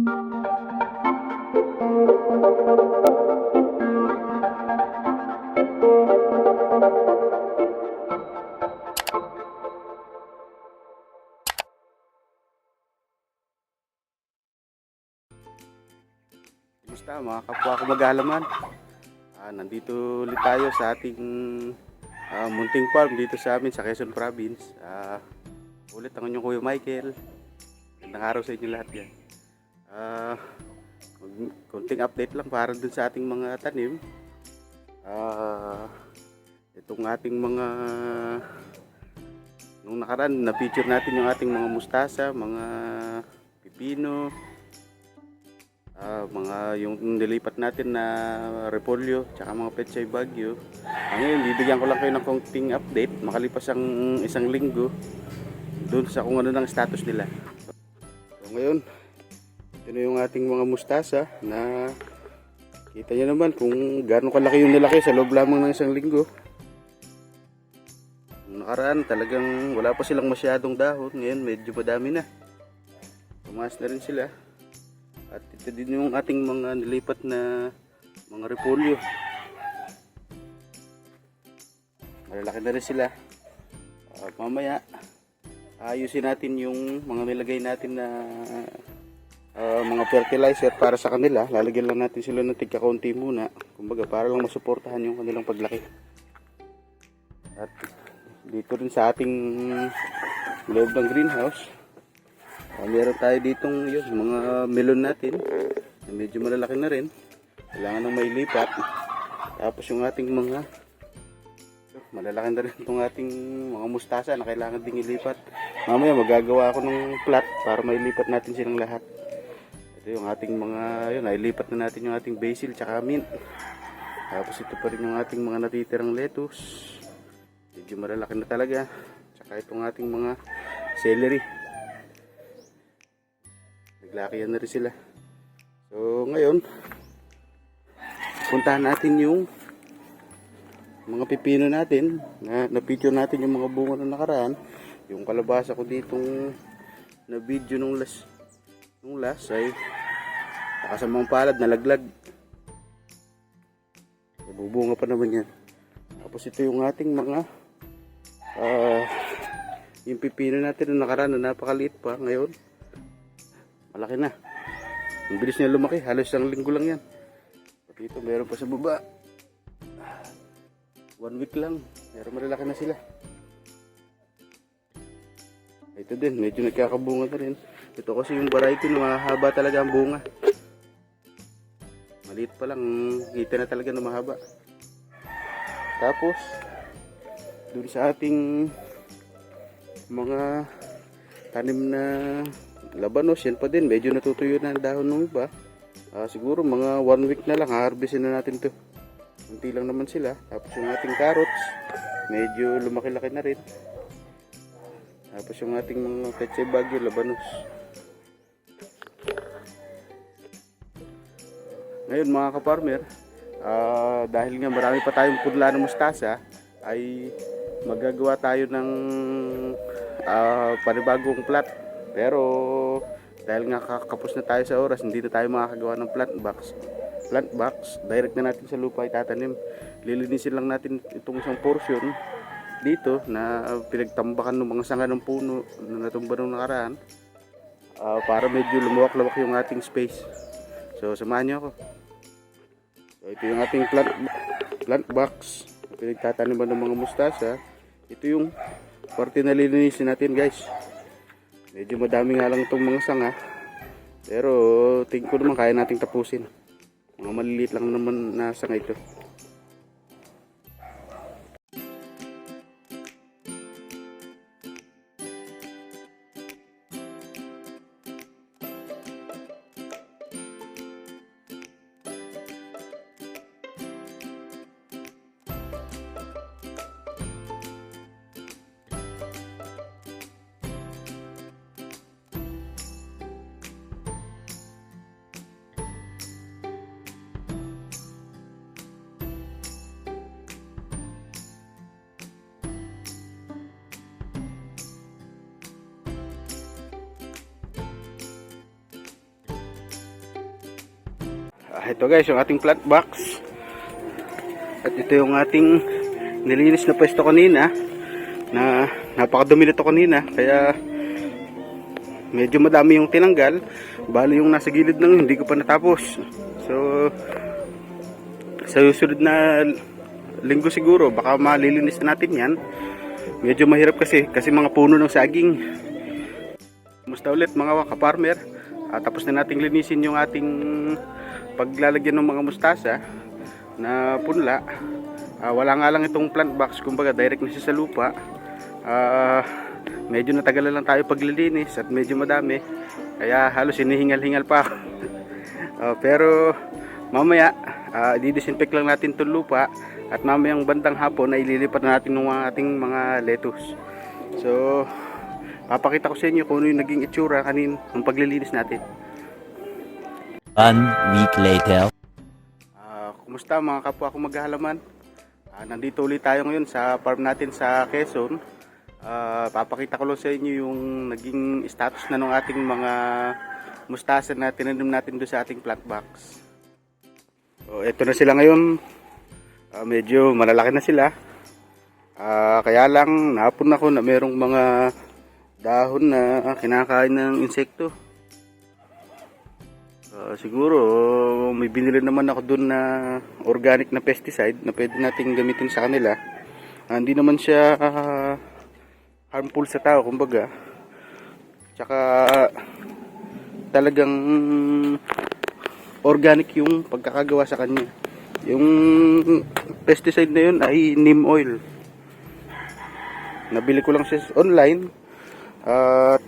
Kumusta mga kapwa ko mag-halaman? Nandito ulit tayo sa ating munting farm dito sa amin sa Quezon Province. Ulit ang inyong Kuya Michael. Magandang araw sa inyo lahat yan. Konting update lang para dun sa ating mga tanim. Itong ating mga nung nakaraan na-feature natin yung ating mga mustasa, mga pipino, mga yung nilipat natin na repolyo tsaka mga pechay bagyo. Ngayon bibigyan ko lang kayo ng konting update makalipas ang isang linggo doon sa kung ano ng status nila. So ngayon ito na yung ating mga mustasa na kita nyo naman kung gaano kalaki yung nilaki sa loob lamang ng isang linggo. Nakaraan talagang wala pa silang masyadong dahon, ngayon medyo madami na, tumaas na rin sila. At ito din yung ating mga nilipat na mga repolyo. Malalaki na rin sila. Mamaya ayusin natin yung mga nilagay natin na mga fertilizer para sa kanila. Lalagyan lang natin sila ng tigka-kaunti muna, kumbaga para lang masuportahan yung kanilang paglaki. At dito rin sa ating loob ng greenhouse, meron tayo ditong yun, mga melon natin na medyo malalaki na rin, kailangan nang may lipat. Tapos yung ating mga malalaki na rin itong ating mga mustasa na kailangan ding ilipat. Mamaya magagawa ako ng plot para mailipat natin silang lahat. Ito yung ating mga yun, nailipat na natin yung ating basil tsaka mint. Tapos ito pa rin yung ating mga natitirang lettuce, medyo malalaki na talaga. Tsaka itong ating mga celery, naglakihan na rin sila. So ngayon puntahan natin yung mga pipino natin na na-picture natin yung mga bunga na nakaraan. Yung kalabasa ko ditong na video nung last ay nakasamang palad, nalaglag, nabubunga pa naman yan. Tapos ito yung ating mga yung pipino natin na nakaraan na napakaliit pa, ngayon malaki na. Ang bilis niya lumaki, halos isang linggo lang yan. Dito meron pa sa baba, 1 week lang, pero malalaki na sila. Ito din, medyo nagkakabunga na rin. Ito kasi yung variety na mahaba talaga ang bunga. Maliit pa lang, kita na talaga na mahaba. Tapos dun sa ating mga tanim na labanos, yan pa din, medyo natutuyo na ang dahon ng iba. Siguro mga 1 week na lang, harvestin na natin to. Unti lang naman sila. Tapos yung ating carrots, medyo lumaki-laki na rin. Tapos yung ating mga pechay bagyo, labanos. Ngayon mga ka-farmer, dahil nga marami pa tayong pudla ng mustasa, ay magagawa tayo ng panibagong plat. Pero dahil nga kakapos na tayo sa oras, hindi na tayo makakagawa ng plant box. Direct na natin sa lupa itatanim. Lilinisin lang natin itong isang portion dito na pinagtambakan ng mga sanga ng puno na natumba nung nakaraan, para medyo lumuwak-lawak yung ating space. So samahan niyo ako. So ito yung ating plant box na pinagtataniman ng mga mustasa. Ito yung parte na lilinisin natin, guys. Medyo madami nga lang itong mga sanga, pero tingin ko naman kaya nating tapusin. Mga maliliit lang naman na sanga ito. Ito guys, yung ating plant box. At ito yung ating nilinis na pwesto kanina. Na napakadumi nito kanina. Kaya medyo madami yung tinanggal. Bali yung nasa gilid ng hindi ko pa natapos. So sa susunod na linggo siguro baka malilinis na natin yan. Medyo mahirap kasi mga puno ng saging. Kumusta ulit mga ka-farmer? Tapos na nating linisin yung ating paglalagyan ng mga mustasa na punla. Wala nga lang itong plant box, kumbaga direct na siya sa lupa. Medyo natagalan lang tayo paglilinis at medyo madami, kaya halos hinihingal-hingal pa ako. Pero mamaya didisinfect lang natin itong lupa at mamayang bandang hapon ay ililipat na natin ng ating mga lettuce. So papakita ko sa inyo kung ano yung naging itsura kanin ng paglilinis natin. 1 week later. Kumusta mga kapwa ko maghahalaman? Nandito ulit tayo ngayon sa farm natin sa Quezon. Papakita ko lang sa inyo yung naging status na ng ating mga mustasa na tinanim natin doon sa ating plant box. So, ito na sila ngayon. Medyo malalaki na sila. Kaya lang napun ako na merong mga dahon na kinakain ng insekto. Siguro may binili naman ako doon na organic na pesticide na pwede nating gamitin sa kanila. Hindi naman siya harmful sa tao, kumbaga. Tsaka talagang organic yung pagkakagawa sa kanya. Yung pesticide na yun ay neem oil. Nabili ko lang siya online at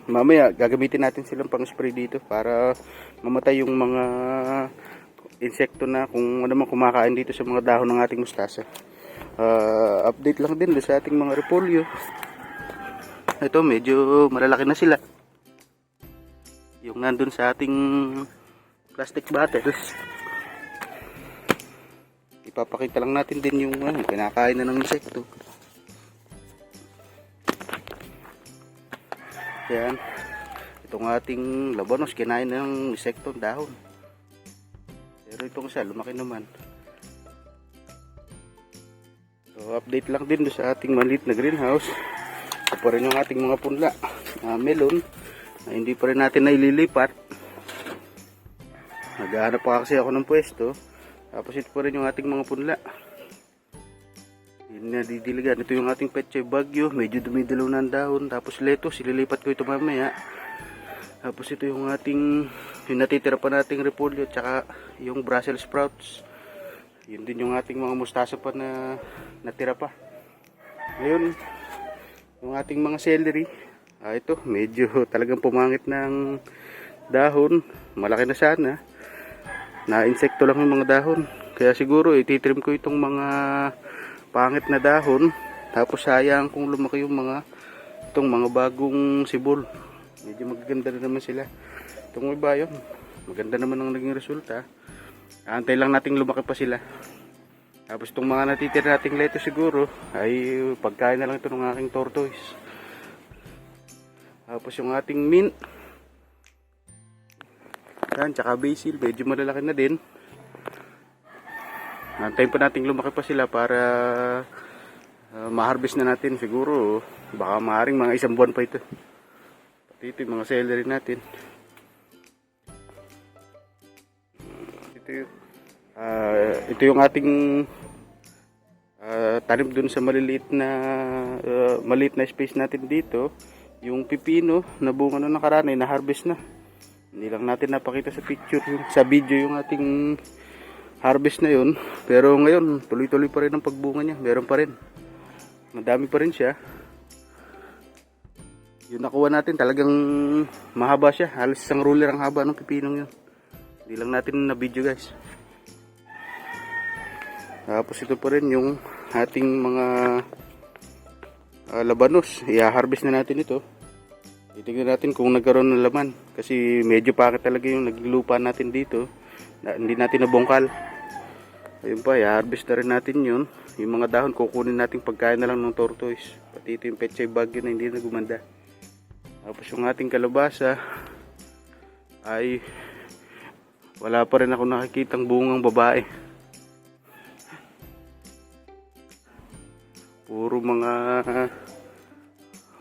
mamaya gagamitin natin silang pang spray dito para mamatay yung mga insekto na kung ano man kumakain dito sa mga dahon ng ating mustasa. Update lang din sa ating mga repolyo. Ito medyo malalaki na sila. Yung nandun sa ating plastic bottles. Ipapakita lang natin din yung kinakain na ng insekto. Yan. Itong ating labanos, kinain ng insekto dahon. Pero itong isa, lumaki naman. So, update lang din sa ating maliit na greenhouse. Ito pa rin yung ating mga punla. Melon, na hindi pa rin natin naililipat. Naghahanap pa kasi ako ng pwesto. Tapos ito pa rin yung ating mga punla. Yun na didiligan. Ito yung ating Pechay Bagyo. Medyo dumidilaw na ang dahon. Tapos lettuce, ililipat ko ito mamaya. Tapos ito yung ating, yung natitira pa nating repolyo. Tsaka yung Brussels sprouts. Yun din yung ating mga mustasa pa na natira pa. Ngayon, yung ating mga celery. Ito, medyo talagang pumangit ng dahon. Malaki na sana. Na-insekto lang yung mga dahon. Kaya siguro ititrim ko itong mga pangit na dahon. Tapos sayang kung lumaki yung itong mga bagong sibol. Medyo magaganda na naman sila. Itong iba yun, maganda naman ang naging resulta. Antay lang nating lumaki pa sila. Tapos itong mga natitira nating lettuce siguro ay pagkain na lang ito ng aking tortoise. Tapos yung ating mint. Yan, tsaka basil, medyo malalaki na din. Antayin pa natin lumaki pa sila para ma-harvest na natin siguro. Baka maaaring mga 1 buwan pa ito. Pati ito yung mga celery natin. Ito yung ating tanim dun sa maliit na space natin dito. Yung pipino na bunga na nakaraan ay na-harvest na. Hindi lang natin napakita sa picture, sa video yung ating harvest na yun. Pero ngayon tuloy-tuloy pa rin ang pagbunga niya. Meron pa rin, madami pa rin siya. Yung nakuha natin talagang mahaba siya. Halos isang ruler ang haba ng pipinong yun. Hindi lang natin na video guys. Tapos ito pa rin yung ating mga labanos. I-harvest na natin ito. Titignan natin kung nagkaroon ng laman. Kasi medyo pakit talaga yung naging lupa natin dito. Hindi natin nabongkal. Ayun pa, i-harvest na rin natin yun. Yung mga dahon, kukunin natin pagkain na lang ng tortoise. Pati ito yung Pechay Bagyo na hindi na gumanda. Tapos yung ating kalabasa ay wala pa rin ako nakikitang bungang babae. Puro mga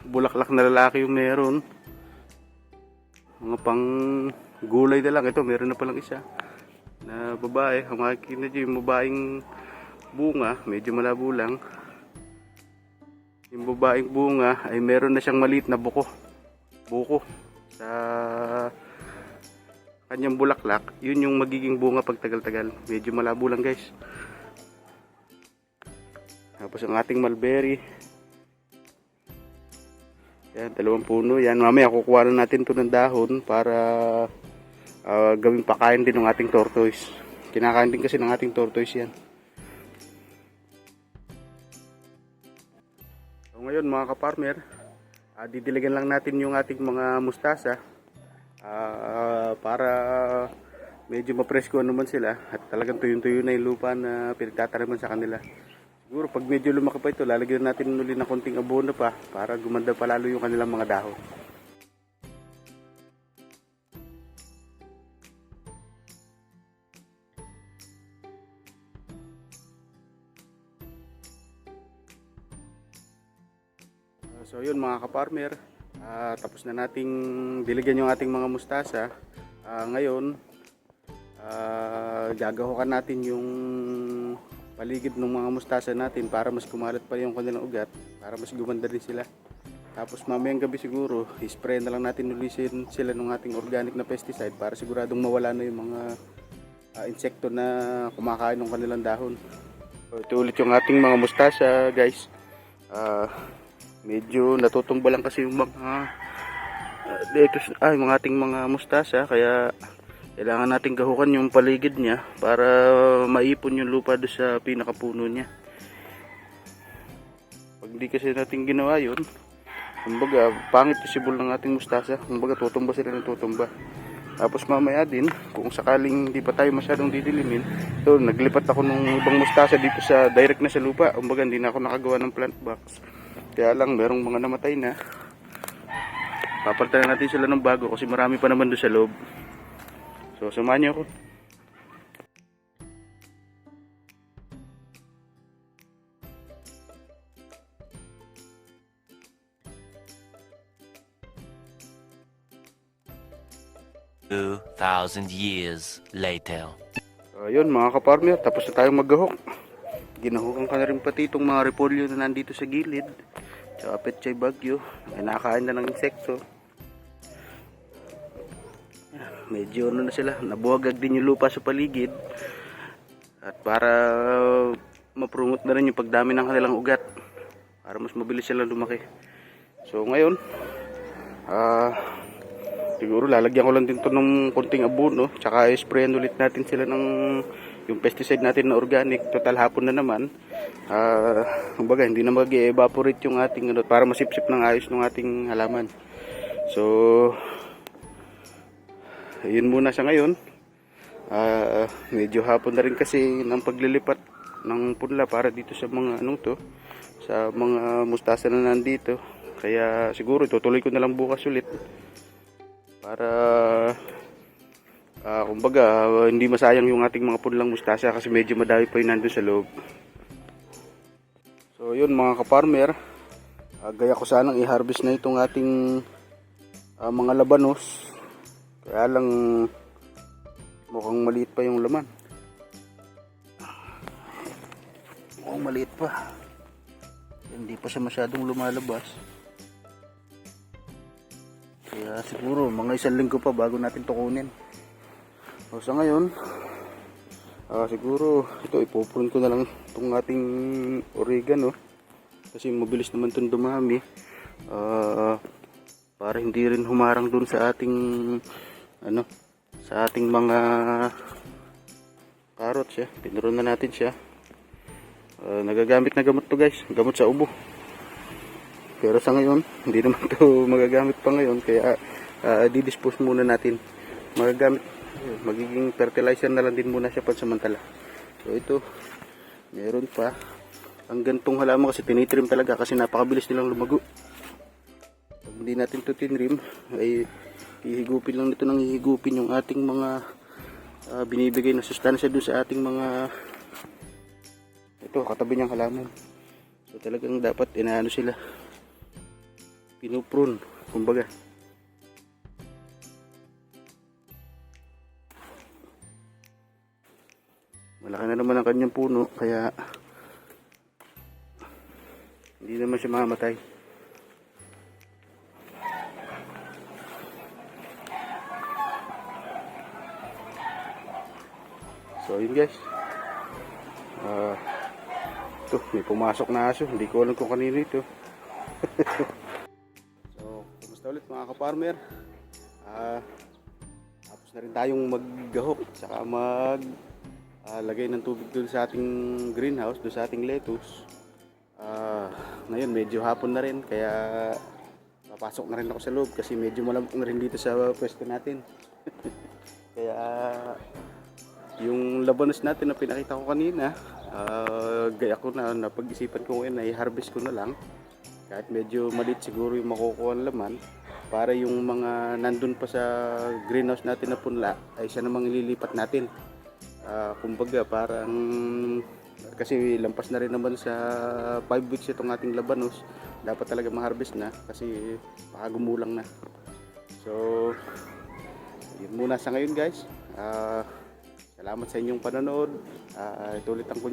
bulaklak na lalaki yung meron. Mga pang gulay na lang. Ito, meron na palang isa na babae. Ang makikita nyo yung babaeng bunga, medyo malabo lang. Yung babaeng bunga ay meron na siyang maliit na buko sa kanyang bulaklak. Yun yung magiging bunga pag tagal-tagal. Medyo malabo lang guys. Tapos ang ating mulberry, yan, 2 puno yan. Mamaya kukuha na natin to ng dahon para gawing pakain din ng ating tortoise. Kinakain din kasi ng ating tortoise yan. Ngayon mga kaparmer, didiligan lang natin yung ating mga mustasa para medyo mapresko naman sila at talagang tuyo-tuyo na yung lupa na pinagtataniman sa kanila. Siguro pag medyo lumaki pa ito, lalagyan natin ulit ng konting abono pa para gumanda pa lalo yung kanilang mga dahon. So yun mga kaparmer, tapos na nating diligan yung ating mga mustasa. Ngayon, gagahukan natin yung paligid ng mga mustasa natin para mas kumalat pa yung kanilang ugat, para mas gumanda din sila. Tapos mamayang gabi siguro, i-spray na lang natin ulisin sila ng ating organic na pesticide para siguradong mawala na yung mga insekto na kumakain ng kanilang dahon. So, ito ulit yung ating mga mustasa guys. Medyo natutumba lang kasi yung mga mga ating mga mustasa, kaya kailangan natin gahukan yung paligid niya para maipon yung lupa doon sa pinakapuno niya. Pag hindi kasi natin ginawa yun, kumbaga pangit isibol ng ating mustasa, kumbaga tutumba sila ng tutumba. Tapos mamaya din, kung sakaling hindi pa tayo masyadong didilimin, so naglipat ako ng ibang mustasa dito sa direct na sa lupa, kumbaga hindi na ako nakagawa ng plant box. Kaya lang merong mga namatay na. Papalitan natin sila ng bago kasi marami pa naman doon sa loob. So samahan niyo ako. Thousand years later. So yun mga kaparmer, tapos na tayong maggahok. Ginahukan ka na rin pati itong mga repolyo na nandito sa gilid. Tsaka petchay bagyo, ay nakakain na ng insekto. Medyo ano na sila, nabuhagag din yung lupa sa paligid. At para ma-promote na rin yung pagdami ng kanilang ugat, para mas mabilis silang lumaki. So ngayon, siguro lalagyan ko lang din to ng konting abono, tsaka sprayan ulit natin sila ng yung pesticide natin na organic. Total hapon na naman. Kumbaga hindi na mag-evaporate yung ating para masipsip ng ayos ng ating halaman. So yun muna sa ngayon. Medyo hapon na rin kasi ng paglilipat ng punla para dito sa mga sa mga mustasa na nandito. Kaya siguro tutuloy ko na lang bukas ulit para kumbaga hindi masayang yung ating mga punlang mustasa kasi medyo madami pa yun nandun sa loob. So yun mga kaparmer, gaya ko sanang i-harvest na itong ating mga labanos, kaya lang mukhang maliit pa yung laman. Mukhang maliit pa, hindi pa siya masyadong lumalabas. Kaya siguro mga 1 linggo pa bago natin tukunin. So sa ngayon, siguro ito ipupunin ko na lang itong ating oregano kasi mabilis naman itong dumami, para hindi rin humarang dun sa ating sa ating mga carrots. Tinuruan na natin siya. Nagagamit na gamot to guys, gamot sa ubo. Pero sa ngayon hindi naman to magagamit pa ngayon, kaya di-dispose muna natin. Magiging fertilizer na lang din muna siya pansamantala. So ito, meron pa. Ang gantong halaman kasi tinitrim talaga kasi napakabilis nilang lumago. Pag hindi natin ito tinrim, ay hihigupin lang nito ng hihigupin yung ating mga binibigay na sustansya doon sa ating mga ito katabi niyang halaman. So talagang dapat inaano sila, pinuprune kumbaga. Malaki na naman ang kanyang puno kaya hindi naman siya mamamatay. So yun guys, ito may pumasok na aso, hindi ko alam kung kanino ito. So kumusta ulit mga ka-farmer, tapos na rin tayong maggahok saka lagay ng tubig dun sa ating greenhouse, dun sa ating lettuce. Ngayon medyo hapon na rin kaya papasok na rin ako sa loob kasi medyo malamok na rin dito sa pwesto natin. Kaya yung labanos natin na pinakita ko kanina, gaya ko na napag-isipan ko ngayon ay harvest ko na lang kahit medyo maliit siguro yung makukuha ng laman para yung mga nandun pa sa greenhouse natin na punla ay siya namang ililipat natin. Kumbaga parang kasi lampas na rin naman sa 5 weeks itong ating labanos, dapat talaga ma-harvest na kasi baka gumulang na. So yun muna sa ngayon guys. Salamat sa inyong panonood. Ito ulit ang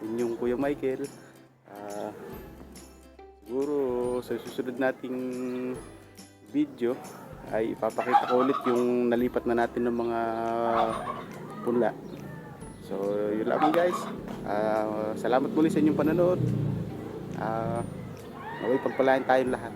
inyong Kuya Michael. Siguro sa susunod nating video ay ipapakita ko ulit yung nalipat na natin ng mga punla. So yun lang guys. Salamat muli sa inyong panonood. Naway pagpalain tayong lahat.